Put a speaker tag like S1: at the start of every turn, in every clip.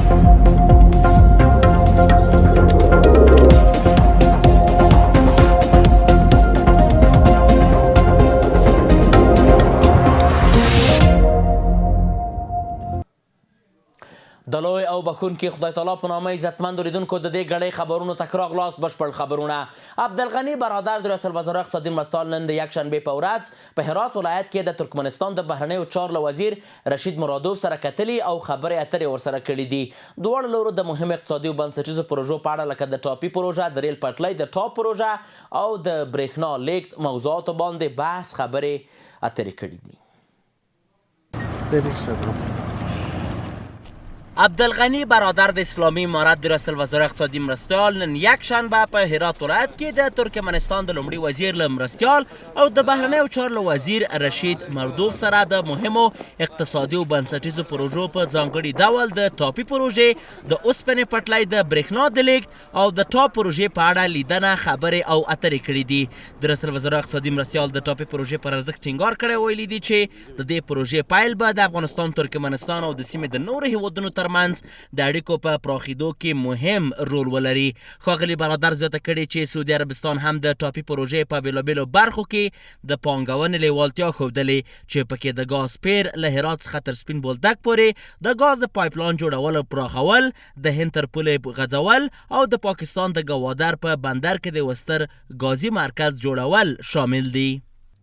S1: د لوی او بخونکي خدای تعالی په نامه عزتمند اوریدونکو د دې ګړۍ خبرونو ته راغلاست بشپړ خبرونه. عبدالغني برادر د ریاست الوزرا اقتصادي مرستیال نن د یکشنبې په ورځ په هرات ولایت کې د ترکمنستان د بهرنیو چارو وزیر رشید مرادوف سره کتلي او خبرې اترې ورسره کړي دي. دواړو لورو د مهم اقتصادي او بنسټیزو پروژو په اړه لکه د ټاپي پروژه، د ریل پټلۍ د ټاپ پروژه او د برېښنا لیږد موضوعاتو باندې بحث خبرې اترې کړي دي. عبدالغني برادر د اسلامي امارت د ریاست الوزرا اقتصادي مرستیال نن یکشنبه په هرات ولایت کې د ترکمنستان د لومړي وزیر له مرستیال او د بهرنیو چارو وزیر رشید مردوف سره د مهمو اقتصادي او بنسټیزو پروژو په ځانګړي ډول د ټاپي پروژې، د اوسپنې پټلۍ، د برېښنا د لیږد او د ټاپ پروژې په اړه لیدنه، خبرې او اترې کړي دي. د ریاست الوزرا اقتصادي مرستیال د ټاپي پروژې پر ارزښت ټینګار کړی، ویلي دي چې د دې پروژې پیل به د افغانستان، ترکمنستان او د سیمې د نورو هیوادونو ترمنځ د اړیکو په پراخېدو کې مهم رول ولري. ښاغلي برادر زیاته کړې چې سعودي عربستان هم د ټاپي پروژې په بېلابېلو برخو کې د پانګونې لیوالتیا ښودلې چې پکې د ګاز پیر له هرات څخه تر سپین بولدک پورې د ګاز د پایپلاین جوړول او پراخول، د هند تر پولې غځول او د پاکستان د ګوادر په بندر کې د وستر ګازي مرکز جوړول شامل دي.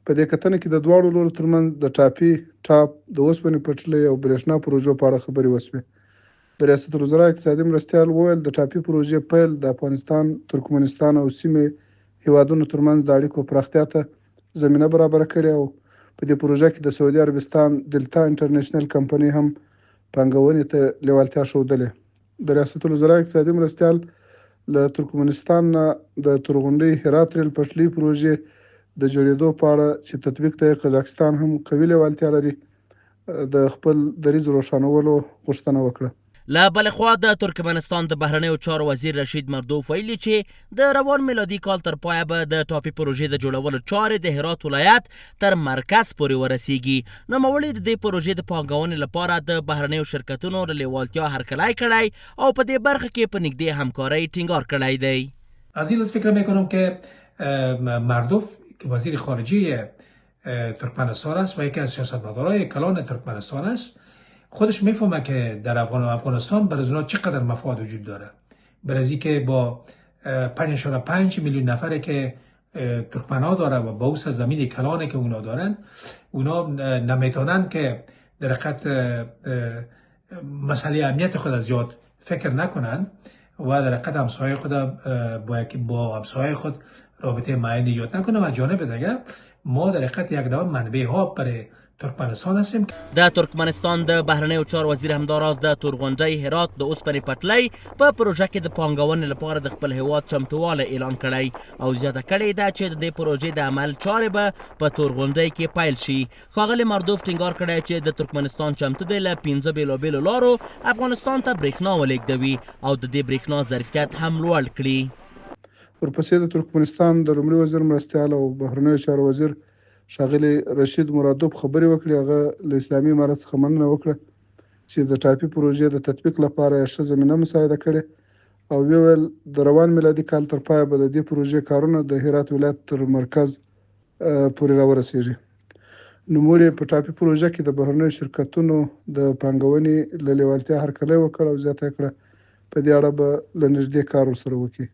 S2: په دې کتنه کې د دواړو لورو ترمنځ د ټاپي، ټاپ، د اوسپنې پټلۍ او برېښنا پروژو په اړه خبرې وشوې. د ریاست الوزرا اقتصادي مرستیال وویل د ټاپي پروژې پیل د افغانستان، ترکمنستان او سیمې هیوادونو ترمنځ د اړیکو پراختیا ته زمینه برابره کړې او په دې پروژه کې د سعودي عربستان دلتا انټرنیشنل کمپنۍ هم پانګونې ته لیوالتیا ښودلې. د ریاست الوزرا اقتصادي مرستیال له ترکمنستان نه د تورغونډۍ هرات ریل پټلۍ پروژې د جوړېدو په اړه چې تطبیق ته قزاقستان هم قوي لیوالتیا لري د خپل دریځ روښانولو غوښتنه وکړه.
S1: له بلې خوا د ترکمنستان د بهرنیو چارو وزیر رشید مردوف ویلي چې د روان میلادي کال تر پایه به د ټاپي پروژې د جوړولو چارې د هرات ولایت تر مرکز پورې ورسیږي. نوموړي د دې پروژې د پانګونې لپاره د بهرنیو شرکتونو له لیوالتیا هرکلی کړی او په دې برخه کې په نږدې همکارۍ ټینګار کړی دی.
S3: از این لحاظ فکر میکنم که مردوف که وزیر خارجه ترکمنستان است و یکی از سیاستمدارای کلان ترکمنستان است، خودش میفهمه که در افغانستان برای اونا چقدر مفاد وجود داره. برای اینکه با 5.5 میلیون نفره که ترکمن‌ها داره و با اوس زمین کلانی که اونا دارن، اونا نمیتونن که در حقیقت مسئله امنیت خود از زیاد فکر نکنن و در حقیقت همسایه خود با همسایه خود رابطه معین ایجاد نکنه. و جانب دیگه ما در حقیقت یک نوع منبع ها برای ترکمنستان هستیم.
S1: د ترکمنستان د بهرنیو چارو وزیر همداراز د تورغونډۍ هرات د اوسپنې پټلۍ په پروژه کې د پانګونې لپاره د خپل هیواد چمتووالی اعلان کړی او زیاته کړې ده چې د دې پروژې د عمل چارې به په تورغونډۍ کې پیل شي. ښاغلي مردوف ټینګار کړی چې د ترکمنستان چمتو دی له 15 بېلابېلو لارو افغانستان ته برېښنا ولېږدوي او د دې برېښنا ظرفیت هم لوړ کړي.
S2: ورپسې د ترکمنستان د لومړي وزیر مرستیال او بهرنیو چارو وزیر ښاغلي رشید مرادوف خبرې وکړې. هغه له اسلامي امارت څخه مننه وکړه چې د ټاپي پروژې د تطبیق لپاره یې ښه زمینه مساعده کړې او ویل د روان میلادي کال تر پایه به د دې پروژې کارونه د هرات ولایت تر مرکز پورې راورسیږي. نوموړي په ټاپي پروژه کې د بهرنیو شرکتونو د پانګونې له لیوالتیا هرکلی وکړ او زیاته کړه په دې اړه به له نږدې کار ورسره وکړي.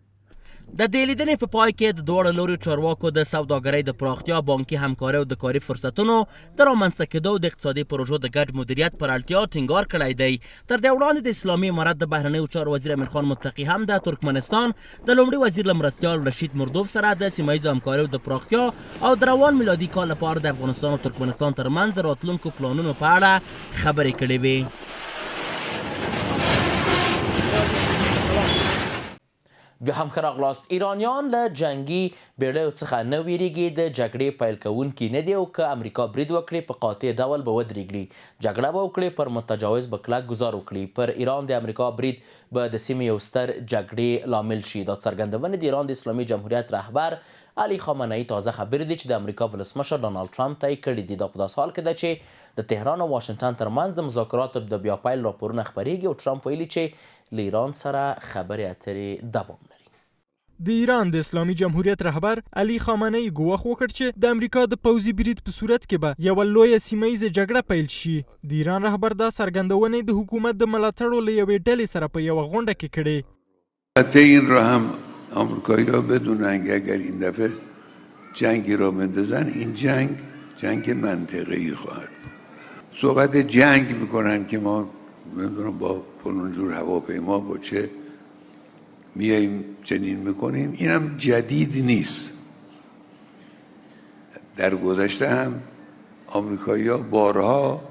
S1: د دې لیدنې په پای کې د دواړو لورو چارواکو د سوداګرۍ د پراختیا، بانکي همکارۍ او د کاري فرصتونو د رامنځته کېدو د اقتصادي پروژو د ګډ مدیریت پر اړتیا ټینګار کړی دی. تر دې وړاندې د اسلامي امارت د بهرنیو چارو وزیر امیر خان متقي هم د ترکمنستان د لومړي وزیر له مرستیال رشید مردوف سره د سیمه ییزو همکاریو د پراختیا او د روان میلادي کال لپاره د افغانستان او ترکمنستان ترمنځ د راتلونکو پلانونو په اړه خبرې کړې وې. بیا هم ښه راغلاست. ایرانیان له جنګي بیړیو څخه نه ویریږي، د جګړې پیل کوونکي نه دي او که امریکا برید وکړي په قاطع ډول به ودرېږي، جګړه به وکړي، پر متجاوز به کلک ګزار وکړي. پر ایران د امریکا برید به د سیمې یو ستر جګړې لامل شي. دا څرګندونې د ایران د اسلامي جمهوریت رهبر علي خامنه‌ای تازه خبرې دي چې د امریکا ولسمشر ډانالډ ټرمپ ته یې کړي دي. دا په داسې حال کې ده چې د تهران او واشنګټن ترمنځ د مذاکراتو د بیا پیل راپورونه خپریږي او ټرمپ ویلي چې له ایران سره خبرې اترې دوام لري.
S4: د ایران د اسلامي جمهوریت رهبر علي خامنه‌ای ګواښ وکړ چې د امریکا د پوځي برید په صورت کې به یوه لویه سیمهییزه جګړه پیل شي. د ایران رهبر دا څرګندونې د حکومت د ملاتړو له یوې ډلې سره په یوه غونډه کې کړې.
S5: البته این را هم آمریکایی‌ها بدونن که اگر این دفعه جنگی را بندازن این جنگ منطقه‌ای خواهد بود. صحبت جنگ میکنن که ما نمیدونم با فلان جور هواپیما با چه میاییم چنین میکنیم، اینم جدید نیست. در گذشته هم آمریکایی‌ها بارها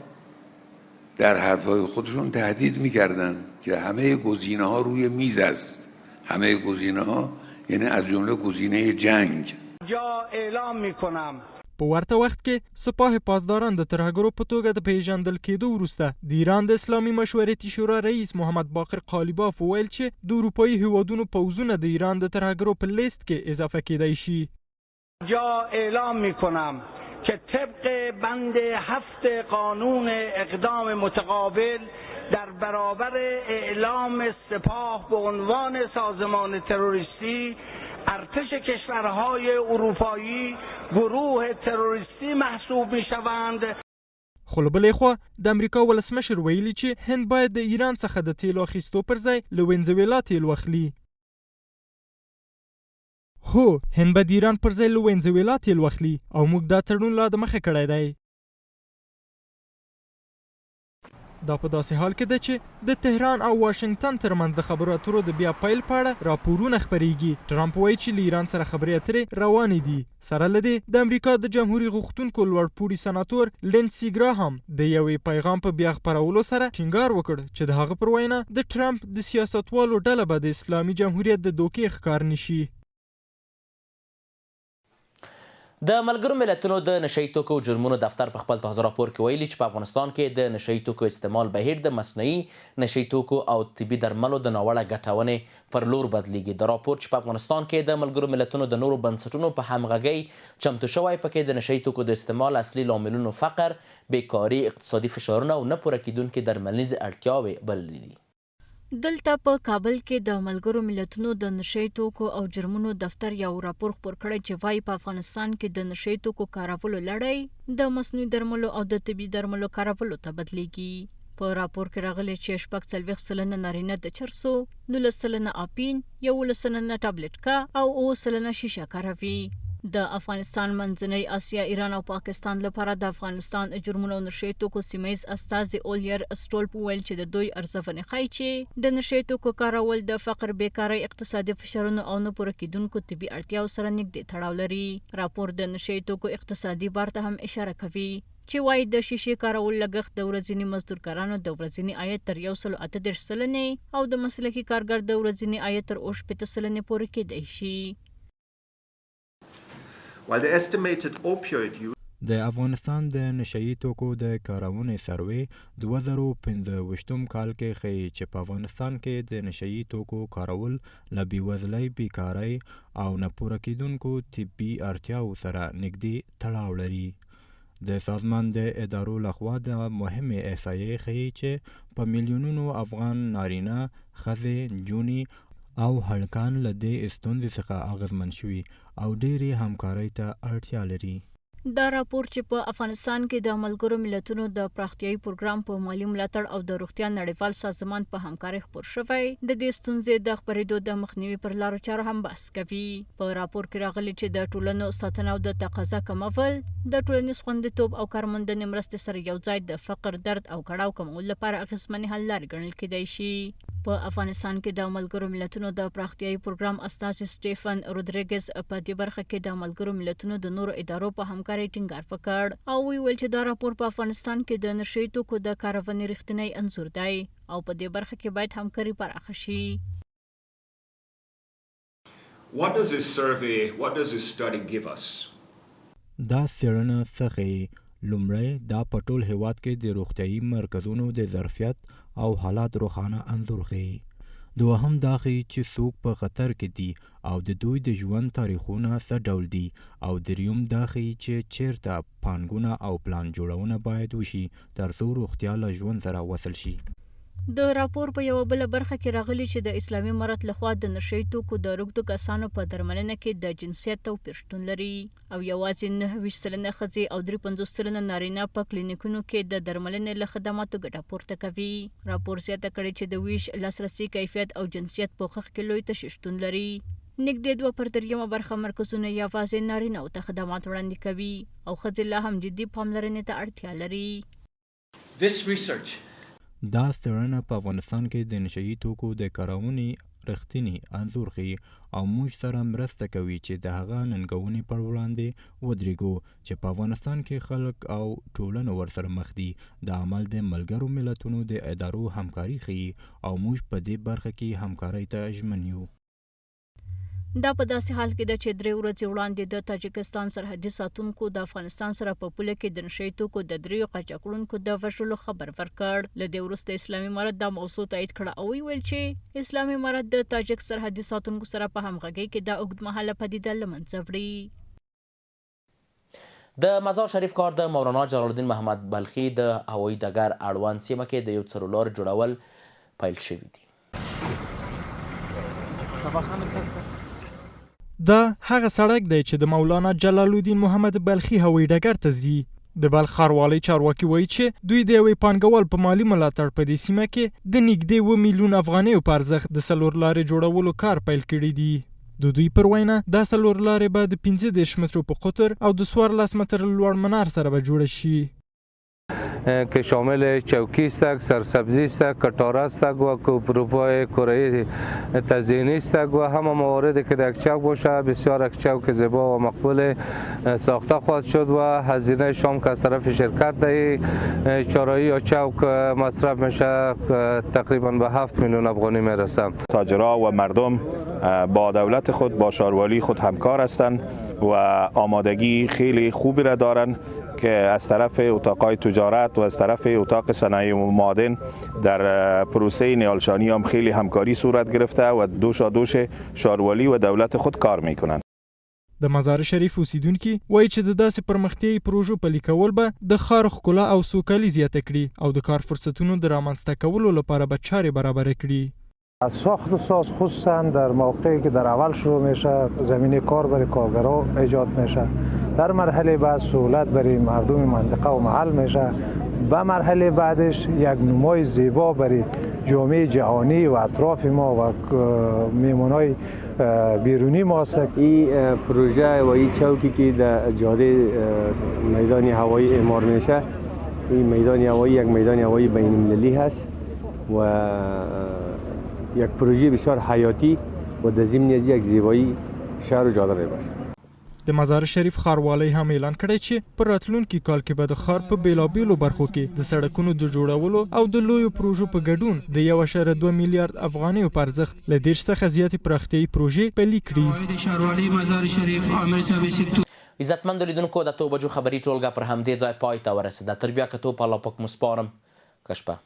S5: در حرفهای خودشون تهدید میکردن که همه گزینه‌ها روی میز است. همه گزینه‌ها یعنی از جمله گزینه جنگ.
S6: جا اعلام میکنم
S4: په ورته وخت کې سپاه پاسداران د ترهګرو په توګه د پیژندل کېدو وروسته د ایران د اسلامي مشورتي شورا رئیس محمد باقر قالیباف وویل چې د اروپایي هیوادونو پوځونه د ایران د ترهګرو په لیست کې اضافه کېدای شي.
S6: جا اعلام میکنم که طبق بند 7 قانون اقدام متقابل در برابر اعلام سپاه به عنوان سازمان تروریستی ارتش کشورهای اروپایی گروه تروریستی محسوب میشوند.
S4: خو له بلې خوا د امریکا ولسمشر ویلي چې هند باید د ایران څخه د تیلو اخیستو پر ځای له وینزویلا تیل واخلي. هو، هند به د ایران پر ځای له وینزویلا تیل واخلي او موږ دا تړون لا د مخه کړی دی. دا په داسې حال کې ده چې د تهران او واشنګټن ترمنځ د خبرو اترو د بیا پیل په اړه راپورونه خپریږي. ټرمپ وایي چې له ایران سره خبرې اترې روانې دي. سره له دې د امریکا د جمهوري غوښتونکو لوړپوړي سناتور لینسي ګراهام د یوې پیغام په بیا خپرولو سره ټینګار وکړ چې د هغه پر وینا د ټرمپ د سیاستوالو ډله به د اسلامي جمهوریت د دوکې ښکار نشي.
S1: د ملګرو ملتونو د نشهیي توکو جرمونو دفتر په خپل تازه راپور کې ویلي چې په افغانستان کې د نشهیي توکو استعمال بهیر د مصنوعي نشهیي توکو او طبي درملو د ناوړه ګټونې پر لور بدلیږي. د راپور چې په افغانستان کې د ملګرو ملتونو د نورو بنسټونو په همغږۍ چمتو شوی پکې د نشهیي توکو د استعمال اصلي لاملونو فقر، بیکاري، اقتصادي فشارونه او نه پوره کیدونکې درملنیزې اړتیاوې بللي دي.
S7: دلته په کابل کې د ملګرو ملتونو د نشهیي توکو او جرمونو دفتر یو راپور خپور کړی چې وايي په افغانستان کې د نشهیي توکو کارولو لړۍ د مصنوعي درملو او د طبي درملو کارولو ته بدلیږي. په راپور کې راغلی چې 40% نارینه د چرسو، 19% اپین، 11% ټابلیټکا او 9% شیشه کاروي. د افغانستان منځنۍ اسیا، ایران او پاکستان لپاره د افغانستان جرمونو او نشهیي توکو سیمهییز استازي اولیر اسټولپ وویل چې د دوی ارزونې ښایي چې د نشهیي توکو کارول د فقر، بیکارۍ، اقتصادي فشارونو او نه پوره کیدونکو طبي اړتیاو سره نږدې تړاو لري. راپور د نشهیي توکو اقتصادي بار ته هم اشاره کوي چې وايي د شیشې کارول لګښت د ورځني مزدورکارانو د ورځني عاید تر 138% او د مسلکي کارګر د ورځني عاید تر 80% پورې کېدای شي.
S8: د افغانستان د نشهیي توکو د کارونې سروې 2015 کال کې ښیي چې په افغانستان کې د نشهیي توکو کارول له بېوزلۍ، بیکارۍ او نه پوره کیدونکو طبي اړتیاو سره نږدې تړاو لري. د سازمان د ادارو لخوا د مهمې احصایې ښیي چې په میلیونونو افغان نارینه، ښځې، نجونې او هلکان له دې ستونزې څخه اغېزمن شوي او ډېرې همکارۍ ته اړتیا لري.
S7: دا راپور چې په افغانستان کې د ملګرو ملتونو د پراختیایي پروګرام په مالي ملاتړ او د روغتیا نړیوال سازمان په همکارۍ خپور شوی د دې ستونزې د خپرېدو د مخنیوي پر لارو چارو هم بحث کوي. په راپور کې راغلي چې د ټولنو ساتنه او د تقاضا کمول د ټولنیز خوندیتوب او کارموندنې مرستې سره یو ځای د فقر، درد او کړاو کمولو لپاره اغېزمنې حل لارې ګڼل کېدای شي. په افغانستان کې د ملګرو ملتونو د پراختیایي پروګرام استازي سټیفن رودریګز په دې برخه کې د ملګرو ملتونو د نورو ادارو په همکارۍ ټینګار وکړ او ویل چې دا راپور په افغانستان کې د نشهیي توکو د کارونې رښتینی انځور دی او په دې برخه کې باید همکاري پراخه شي.
S9: What does this study give us?
S8: دا څېړنه څه ښیي؟ لومړی دا په ټول هیواد کې د روغتیایي مرکزونو د ظرفیت او حالات روښانه انځور ښیي. دوهم دا ښیي چې څوک په خطر کې دي او د دوی د ژوند تاریخونه څه ډول دي، او دریم دا ښیي چې چیرته پانګونه او پلان جوړونه باید وشي ترڅو روغتیا له ژوند سره وصل شي.
S7: د راپور په یوه بله برخه کې راغلي چې د اسلامي امارت لخوا د نشهیي توکو د روږدو کسانو په درملنه کې د جنسیت توپیر شتون لري او یوازې 29 سلنه ښځې او 53 سلنه نارینه په کلینیکونو کې د درملنې له خدماتو ګټه پورته کوي. راپور زیاته کړې چې د ویش لاسرسي کیفیت او جنسیت پوښښ کې لوی تشویش شتون لري. نږدې 2/3 برخه مرکزونه یوازې نارینه‌و ته خدمات وړاندې کوي او ښځې لا هم جدي پاملرنې ته اړتیا لري.
S9: This research
S8: دا څېړنه په افغانستان کې د نشهیي توکو د کارونې رښتینی انځور ښیي او موږ سره مرسته کوي چې د هغه ننګونې پر وړاندې ودرېږو چې په افغانستان کې خلک او ټولنه ورسره مخ دي. د عمل د ملګرو ملتونو د ادارو همکاري ښیي او موږ په دې برخه کې همکارۍ ته ژمن یو.
S7: دا په داسې حال کې ده چې 3 ورځې وړاندې د تاجکستان سرحدي ساتونکو د افغانستان سره په پوله کې د نشهیي توکو د 3 قاچاقړونکو د وژلو خبر ورکړ. له دې وروسته اسلامي امارت دا موضوع تایید کړه او ویل چې اسلامي امارت د تاجک سرحدي ساتونکو سره په همغږۍ کې دا اوږدمهاله پدیده له منځه وړي.
S1: د مزار شریف کار د مولانا جلال الدین محمد بلخي د هوایي ډګر اړوند سیمه کې د یو څلورلارې جوړول پیل شوي دي.
S4: دا هغه سړک دی چې د مولانا جلال الدین محمد بلخي هوایي ډګر ته ځي. د بلخ ښاروالۍ چارواکي وایي چې دوی د یوې پانګوال په مالي ملاتړ په دې سیمه کې د نږدې 2 میلیون افغانیو په ارزښت د 4 لارې جوړولو کار پیل کړی دی. د دوی پر وینا دا 4 لارې به د 15 مترو په قطر او د 14 متر لوړ منار سره به جوړه شي
S10: که شامل چوکی است، سرسبزی است، کتاره است و پروپای کره تزیینی است و همه مواردی که در چوک باشه بسیار یک چوک زیبا و مقبول ساخته خواهد شد و هزینه شام که از طرف شرکت در چهارراهی یا چوک مصرف میشه تقریبا به 7 میلیون افغانی میرسه.
S11: تاجرها و مردم با دولت خود با شاروالی خود همکار هستند و آمادگی خیلی خوبی را دارند که از طرف اتاقای تجارت و از طرف اتاق صنایع و معادن در پروسه نیالشانی هم خیلی همکاری صورت گرفته و دوش شاروالی و دولت خود کار میکنند.
S4: د مزار شریف اوسیدونکي وایي چې د داسې پرمختیایي پروژو پلي کول به د ښار ښکلا او سوکالي زیاته کړي او د کار فرصتونو د رامنځته کولو لپاره به چارې برابر کړي.
S12: ساخت و ساز خصوصا در موقعی که در اول شروع میشه زمینه کار برای کارگرها ایجاد میشه، در مرحله بعد سهولت برای مردم منطقه و محل میشه، به مرحله بعدش یک نمای زیبا برای جامعه جهانی و اطراف ما و میمونای بیرونی ماست.
S10: این پروژه و این چوکی که در جاده میدان هوایی اعمار میشه، این میدان هوایی یک میدان هوایی بین المللی هست و یک پروژه بسیار حیاتی و در ضمن از یک زیبایی شهر و جاده باشه.
S4: د مزار شریف ښاروالۍ هم اعلان کړی چې په راتلونکي کال کې به د ښار په بیلابیلو برخو کې د سړکونو د جوړولو او د لویو پروژو په ګډون د 1.2 میلیارد افغانیو په ارزښت له 10 څخه زیاتې پراختیایي پروژې پلي کړي.
S13: د ښاروالۍ مزار شریف عامر صاحب سکتور
S1: عزتمندو لیدونکو د 2 بجو خبري ټولګه پر همدې ځای پای ته ورسېده. تر بیا کتو په الله پاک مو سپارم. که شپه